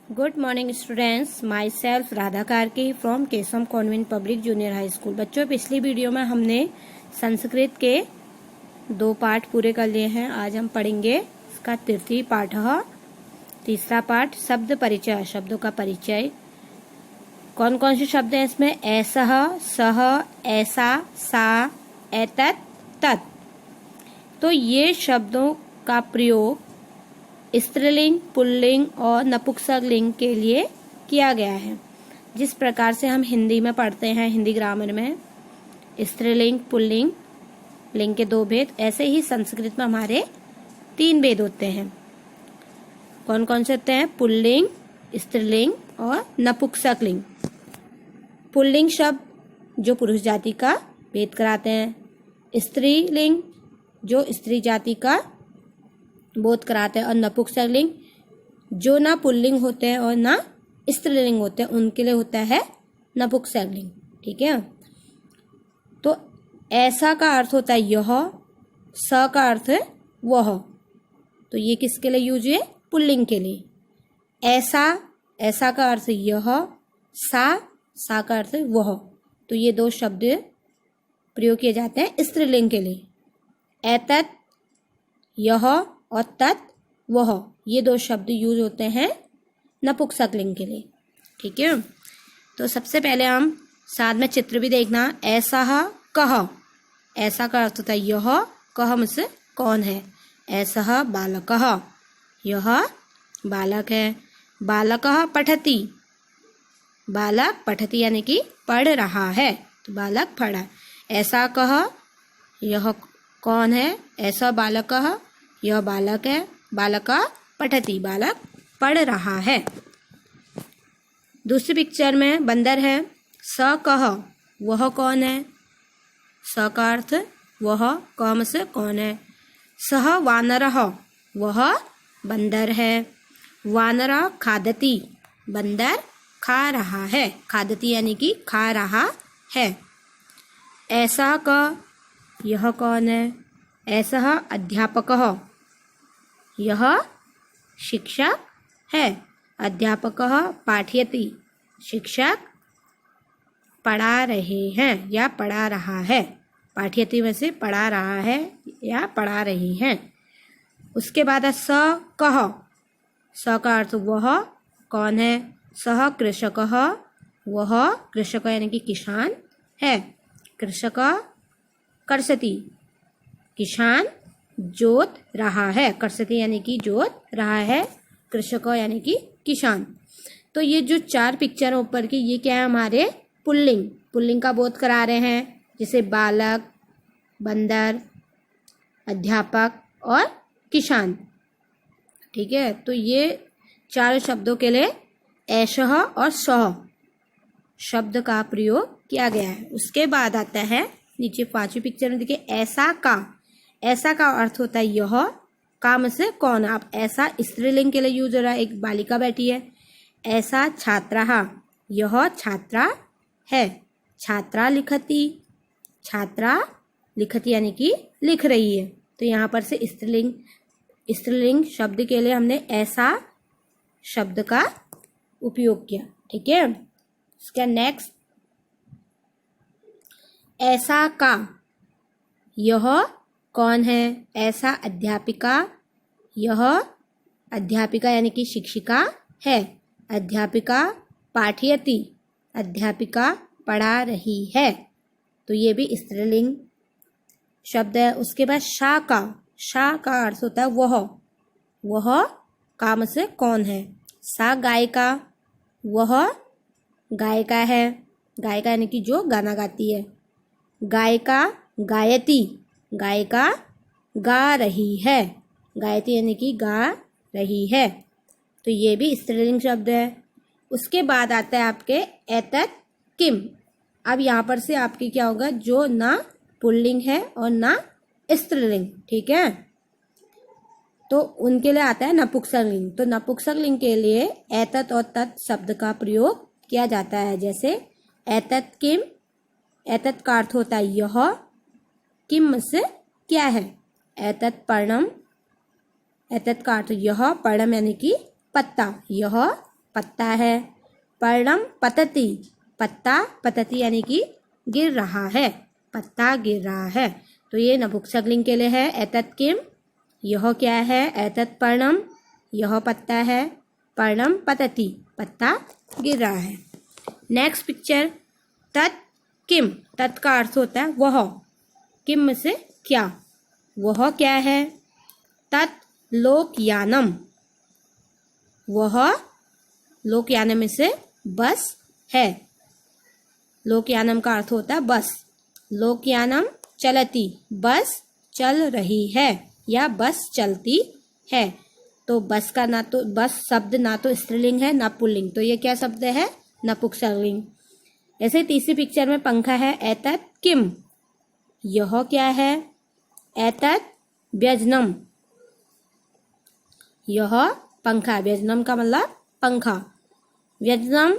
Good morning students, myself Radha Karki from केसम convent public junior high school. बच्चों, पिछली video में हमने संस्कृत के 2 पाठ पूरे कर लिए हैं। आज हम पढ़ेंगे इसका तृतीय पाठ। तीसरा पाठ शब्द परिचय, शब्दों का परिचय। कौन कौन से शब्द हैं इसमें? ऐसह, सह, ऐसा, सा, एतत्, तत्। तो ये शब्दों का प्रयोग स्त्रीलिंग, पुल्लिंग और नपुंसकलिंग के लिए किया गया है। जिस प्रकार से हम हिंदी में पढ़ते हैं, हिंदी ग्रामर में स्त्रीलिंग, पुल्लिंग, लिंग के 2 भेद, ऐसे ही संस्कृत में हमारे 3 भेद होते हैं। कौन कौन से होते हैं? पुल्लिंग, स्त्रीलिंग और नपुंसकलिंग। पुल्लिंग शब्द जो पुरुष जाति का भेद कराते हैं, स्त्रीलिंग जो स्त्री जाति का बोध कराते हैं, और नपुंसकलिंग जो ना पुल्लिंग होते हैं और ना स्त्रीलिंग होते हैं, उनके लिए होता है नपुंसकलिंग। ठीक है। तो ऐसा का अर्थ होता है यह, स का अर्थ है वह। तो ये किसके लिए यूज है? पुल्लिंग के लिए। ऐसा, ऐसा का अर्थ यह, सा का अर्थ वह। तो ये 2 शब्द प्रयोग किए जाते हैं स्त्रीलिंग के लिए। एतत्, यह, और तत्, वह, ये 2 शब्द यूज होते हैं नपुंसकलिंग के लिए। ठीक है। तो सबसे पहले हम साथ में चित्र भी देखना। ऐसा कह, ऐसा का अर्थ होता है यह, कह में से कौन है। ऐसा बालकः, यह बालक है। बालकः पठति, बालक पठति यानी कि पढ़ रहा है। तो बालक पढ़ा। ऐसा कह, यह कौन है? ऐसा बालकः, यह बालक है। बालका पठति, बालक पढ़ रहा है। दूसरी पिक्चर में बंदर है। स कह, वह कौन है? स का अर्थ वह, कह में से कौन है। सह वानरः, वह बंदर है। वानर खादति, बंदर खा रहा है। खादति यानी कि खा रहा है। ऐसा क, यह कौन है? ऐसा अध्यापकः, यह शिक्षक है। अध्यापकः पाठयति, शिक्षक पढ़ा रहे हैं या पढ़ा रहा है। पाठयति में से पढ़ा रहा है या पढ़ा रही हैं। उसके बाद स कह, स का अर्थ वह कौन है। सह कृषकः, वह कृषक यानी कि किसान है। कृषक कर्षति, किसान जोत रहा है। कर्षति यानी कि जोत रहा है। कृषक यानी कि किसान। तो ये जो 4 पिक्चर ऊपर की, ये क्या है? हमारे पुल्लिंग, पुल्लिंग का बोध करा रहे हैं। जैसे बालक, बंदर, अध्यापक और किसान। ठीक है। तो ये 4 शब्दों के लिए ऐशः और सह शब्द का प्रयोग किया गया है। उसके बाद आता है नीचे 5वीं पिक्चर में, देखिए ऐसा का। ऐसा का अर्थ होता है यह, काम से कौन। आप ऐसा स्त्रीलिंग के लिए यूज हो रहा है। एक बालिका बैठी है। ऐसा छात्रः, यह छात्रा है। छात्रा लिखति, छात्रा लिखति यानी कि लिख रही है। तो यहाँ पर से स्त्रीलिंग, स्त्रीलिंग शब्द के लिए हमने ऐसा शब्द का उपयोग किया। ठीक है। इसका नेक्स्ट ऐसा का, यह कौन है? ऐसा अध्यापिका, यह अध्यापिका यानी कि शिक्षिका है। अध्यापिका पाठयति, अध्यापिका पढ़ा रही है। तो ये भी स्त्रीलिंग शब्द है। उसके बाद शा का अर्थ होता है वह काम से कौन है। सा गायिका, वह गायिका है। गायिका यानी कि जो गाना गाती है। गायिका गायति, गायिका गा रही है। गायति यानी कि गा रही है। तो ये भी स्त्रीलिंग शब्द है। उसके बाद आता है आपके एतत् किम। अब यहाँ पर से आपके क्या होगा? जो ना पुल्लिंग है और ना स्त्रीलिंग। ठीक है। तो उनके लिए आता है नपुंसकलिंग। तो नपुंसकलिंग के लिए एतत् और तत् शब्द का प्रयोग किया जाता है। जैसे एतत् किम, एतत् का अर्थ होता है यह, किम से क्या है। एतत् पर्णम, एतत् का अर्थ यह, पर्णम यानी कि पत्ता, यह पत्ता है। पर्णम पतति, पत्ता पतति यानी कि गिर रहा है, पत्ता गिर रहा है। तो ये नपुंसकलिंग के लिए है। एतत् किम, यह क्या है। एतत् पर्णम, यह पत्ता है। पर्णम पतति, पत्ता गिर रहा है। नेक्स्ट पिक्चर, तत् किम, तत् का अर्थ होता है वह, किम में से क्या, वह क्या है। तत् लोकयानम, वह लोकयानम में से बस है। लोकयानम का अर्थ होता है बस। लोकयानम चलती, बस चल रही है या बस चलती है। तो बस का ना तो बस शब्द ना तो स्त्रीलिंग है ना पुल्लिंग, तो ये क्या शब्द है, नपुंसकलिंग। ऐसे तीसरी पिक्चर में पंखा है। एतत् किम, यह क्या है। एतत् व्यजनम, यह पंखा, व्यजनम का मतलब पंखा। व्यजनम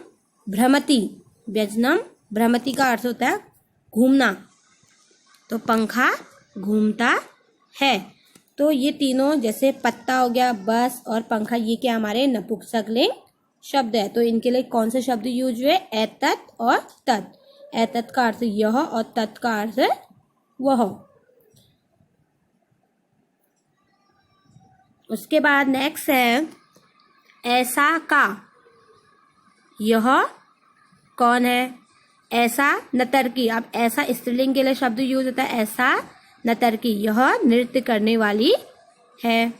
भ्रमति, व्यजनम भ्रमति का अर्थ होता है घूमना, तो पंखा घूमता है। तो ये तीनों, जैसे पत्ता हो गया, बस और पंखा, ये क्या हमारे नपुंसकलिंग शब्द है। तो इनके लिए कौन से शब्द यूज हुए, एतत् और तत्। एतत् का अर्थ यह और तत् का अर्थ वह। उसके बाद नेक्स्ट है ऐसा का, यह कौन है। ऐसा नर्तकी, अब ऐसा स्त्रीलिंग के लिए शब्द यूज होता है ऐसा नर्तकी, यह नृत्य करने वाली है।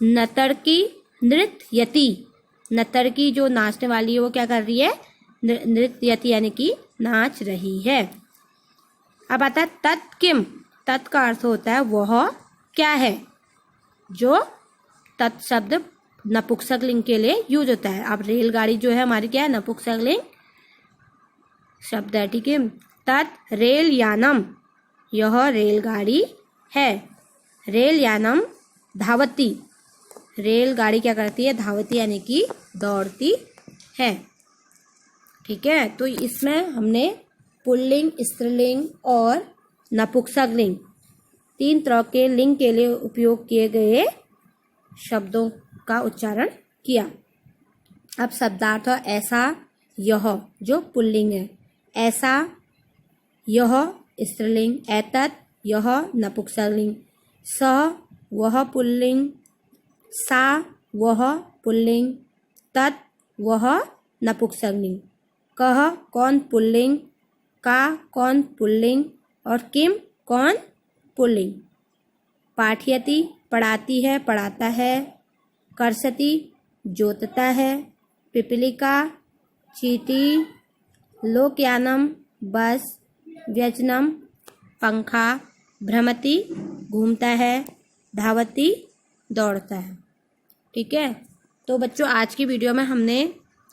नर्तकी नृत्यति, नर्तकी जो नाचने वाली है वो क्या कर रही है, नृत्यति यानी कि नाच रही है। अब आता है तत् किम, तत् का अर्थ होता है वह क्या है, जो तत् शब्द नपुंसकलिंग के लिए यूज होता है। अब रेलगाड़ी जो है हमारी क्या है, नपुंसकलिंग शब्द है, ठीक है। तत् रेल यानम, यह रेलगाड़ी है। रेल यानम धावती, रेलगाड़ी क्या करती है, धावती यानी कि दौड़ती है, ठीक है। तो इसमें हमने पुल्लिंग, स्त्रीलिंग और नपुंसकलिंग तीन तरह के लिंग के लिए उपयोग किए गए शब्दों का उच्चारण किया। अब शब्दार्थ, ऐसा यह जो पुल्लिंग है, ऐसा यह स्त्रीलिंग, एतत् यह नपुंसकलिंग, सः वह पुल्लिंग, सा वह पुल्लिंग, तत् वह नपुंसकलिंग, कः कौन पुल्लिंग, का कौन पुल्लिंग और किम कौन पुल्लिंग। पाठयति पढ़ाती है, पढ़ाता है। कर्षति जोतता है। पिपलिका चींटी। लोकयानम बस। व्यजनम पंखा। भ्रमति घूमता है। धावती दौड़ता है, ठीक है। तो बच्चों आज की वीडियो में हमने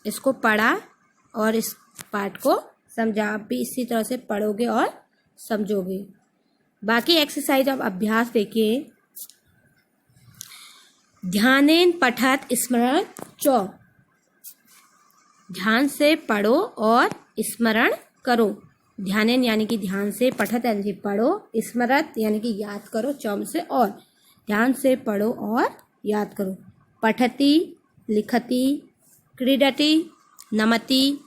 इसको पढ़ा और इस पाठ को समझा। आप भी इसी तरह से पढ़ोगे और समझोगे। बाकी एक्सरसाइज अब अभ्यास देखिए। ध्यानेन पठत स्मरण च, ध्यान से पढ़ो और स्मरण करो। ध्यानेन यानी कि ध्यान से, पठत यानी कि पढ़ो, स्मरत यानी कि याद करो, चम से और, ध्यान से पढ़ो और याद करो। पठति लिखति, क्रीडति नमति,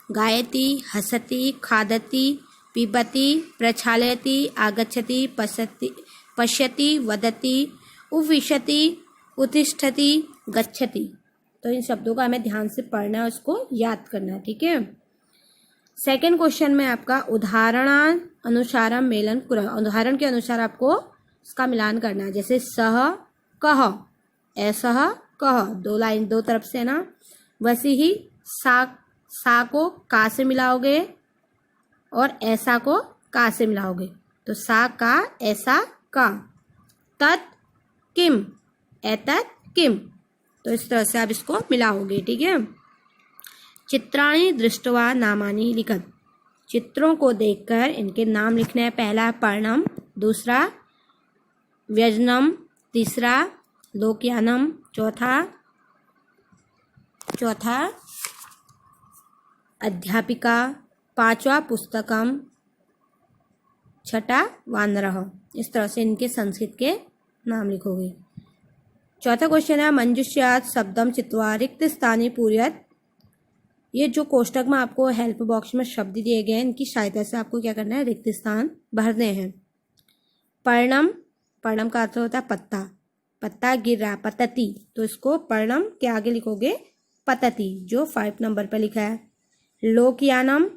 गायति हसति, खादति पिबति, प्रक्षालयति आगच्छति, पश्यति वदति, उपविशति उत्तिष्ठति गच्छति। तो इन शब्दों का हमें ध्यान से पढ़ना है, उसको याद करना है, ठीक है। सेकंड क्वेश्चन में आपका उदाहरण अनुसारम मेलन कुरः, उदाहरण के अनुसार आपको इसका मिलान करना है। जैसे सह कह, ऐसह कह, दो लाइन दो तरफ से ना। वैसे ही सा को का से मिलाओगे और ऐसा को का से मिलाओगे, तो सा का ऐसा का। तत् किम, एतत् किम, तो इस तरह से आप इसको मिलाओगे, ठीक है। चित्राणि दृष्ट्वा नामानि लिखत, चित्रों को देखकर इनके नाम लिखने हैं। पहला पर्णम, दूसरा व्यजनम, तीसरा लोकयानम, चौथा अध्यापिका, पांचवा पुस्तकम, छठा वानरः। इस तरह से इनके संस्कृत के नाम लिखोगे। चौथा क्वेश्चन है मंजुष्यात् शब्दम चित्वा रिक्त स्थानी पूर्यत। ये जो कोष्टक में आपको हेल्प बॉक्स में शब्द दिए गए हैं, इनकी सहायता से आपको क्या करना है, रिक्त स्थान भरने हैं। पर्णम, पर्णम का अर्थ होता है पत्ता, पत्ता गिर रहा, पतति, तो इसको पर्णम के आगे लिखोगे पतति, जो 5 नंबर पर लिखा है। लोकयानम,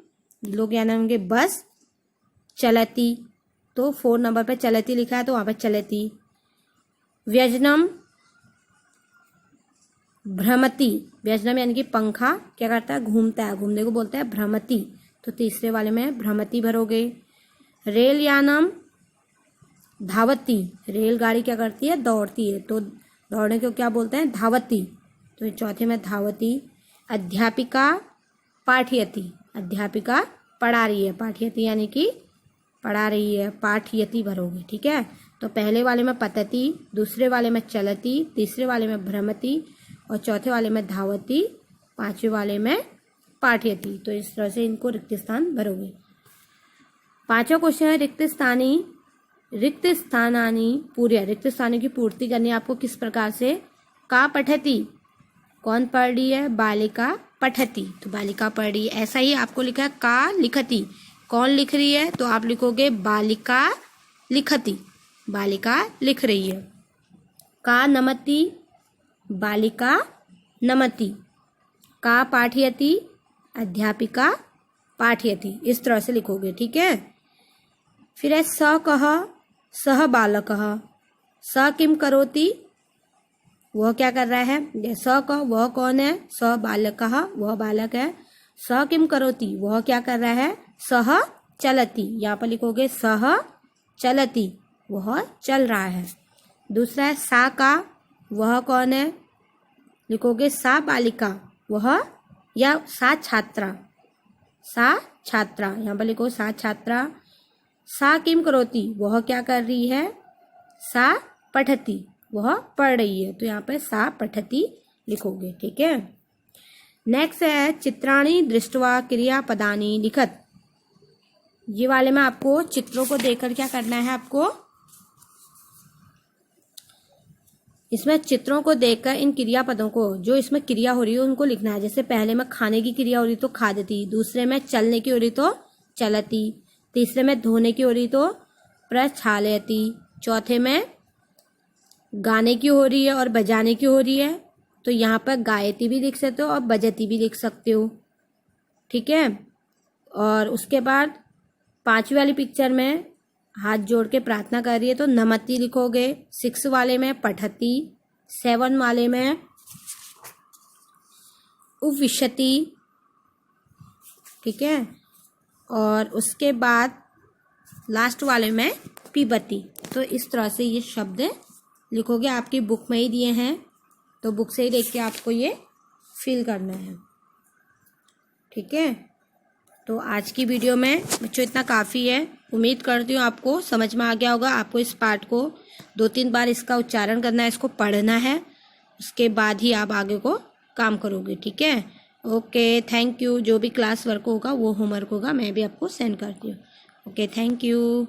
लोकयानम के बस, चलती, तो 4 नंबर पर चलती लिखा है तो वहाँ पर चलती। व्यजनम, भ्रमति, व्यजनम यानी कि पंखा क्या करता है, घूमता है, घूमने को बोलते हैं भ्रमति, तो तीसरे वाले में भ्रमति भरोगे। रेलयानम, धावती, रेलगाड़ी क्या करती है, दौड़ती है, तो दौड़ने को क्या बोलते हैं, धावती, तो चौथे में धावती। अध्यापिका, पाठयति, अध्यापिका पढ़ा रही है, पाठयति यानी कि पढ़ा रही है, पाठयति भरोगे, ठीक है। तो पहले वाले में पतति, दूसरे वाले में चलती, तीसरे वाले में भ्रमति और चौथे वाले में धावती, पांचवें वाले में पाठयति। तो इस तरह से इनको रिक्त स्थान भरोगे। पांचवा क्वेश्चन है रिक्त स्थानानि पूर्य, रिक्त स्थानों की पूर्ति करनी है आपको किस प्रकार से। का पठति, कौन पढ़ रही है, बालिका पठति, तो बालिका पढ़ रही है। ऐसा ही आपको लिखा है का लिखति, कौन लिख रही है, तो आप लिखोगे बालिका लिखति, बालिका लिख रही है। का नमति, बालिका नमति। का पाठयति, अध्यापिका पाठयति, इस तरह से लिखोगे, ठीक है। फिर है स कह, सह बालकः, स किम करोति, वह क्या कर रहा है। स कह, वह कौन है, स बालकः, वह बालक है। स किम करोति, वह क्या कर रहा है, सह चलति, यहाँ पर लिखोगे सह चलति, वह चल रहा है। दूसरा है सा का, वह कौन है, लिखोगे सा बालिका, वह, या सा छात्रा, सा छात्रा, यहाँ पर लिखो सा छात्रा। सा किम करोति, वह क्या कर रही है, सा पठति, वह पढ़ रही है, तो यहाँ पे सा पठति लिखोगे, ठीक है। नेक्स्ट है चित्राणि दृष्ट्वा क्रियापदानि लिखत। ये वाले में आपको चित्रों को देखकर क्या करना है, आपको इसमें चित्रों को देखकर इन क्रियापदों को, जो इसमें क्रिया हो रही है उनको लिखना है। जैसे पहले में खाने की क्रिया हो रही तो खादती, दूसरे में चलने की हो रही तो चलती, तीसरे में धोने की हो रही तो प्रक्षालयति, चौथे में गाने की हो रही है और बजाने की हो रही है तो यहाँ पर गायती भी लिख सकते हो और बजती भी लिख सकते हो, ठीक है। और उसके बाद पांचवी वाली पिक्चर में हाथ जोड़ के प्रार्थना कर रही है तो नमति लिखोगे। 6 वाले में पठति, 7 वाले में उपविशति, ठीक है। और उसके बाद लास्ट वाले में पिबती। तो इस तरह से ये शब्द लिखोगे, आपकी बुक में ही दिए हैं तो बुक से ही देख के आपको ये फिल करना है, ठीक है। तो आज की वीडियो में बच्चों इतना काफ़ी है। उम्मीद करती हूँ आपको समझ में आ गया होगा। आपको इस पाठ को 2-3 बार इसका उच्चारण करना है, इसको पढ़ना है, उसके बाद ही आप आगे को काम करोगे, ठीक है। Okay, thank you. जो भी क्लास वर्क होगा वो होमवर्क होगा मैं भी आपको सेंड करती हूँ। Okay, thank you.